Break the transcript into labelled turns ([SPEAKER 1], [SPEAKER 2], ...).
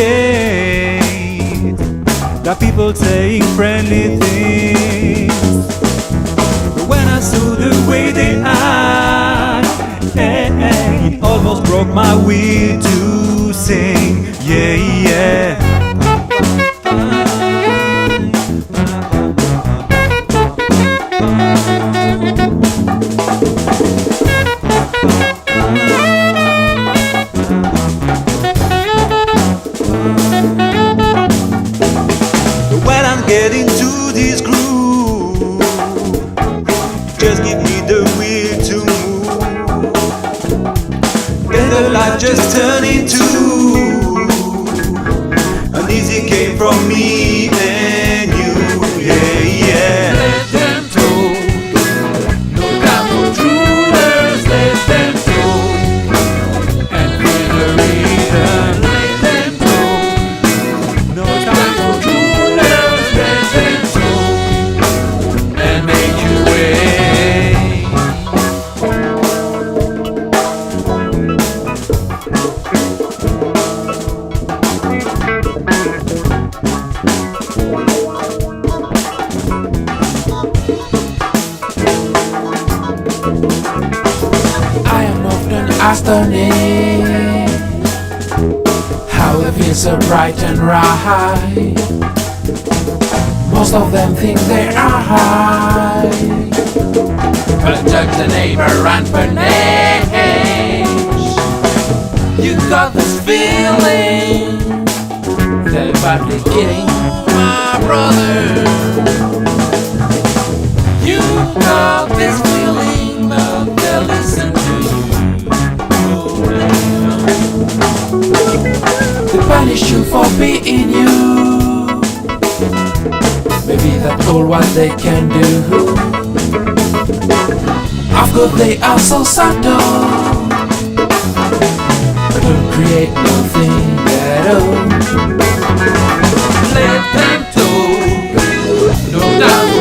[SPEAKER 1] Appreciate the people saying friendly things, but when I saw the way they act, it almost broke my will to sing. Yeah, yeah. When I'm getting to this groove, just give me the will to move. Then the life just turned into an easy game from me and you. Yeah, yeah.
[SPEAKER 2] Let them talk, no time for droolers. Let them talk and feel the rhythm. Let them talk,
[SPEAKER 1] No
[SPEAKER 2] time
[SPEAKER 1] time
[SPEAKER 2] for droolers. Let them talk and make you wait. I am often astonished how it feels so bright and right. Most of them think they are high, but judge the neighbor and punish. You got this feeling they're badly kidding my brother. You got this feeling, but they'll listen to you. They punish you for being you. Maybe that's all what they can do. Of course they are so subtle, but don't create nothing at all. Let them talk, no doubt.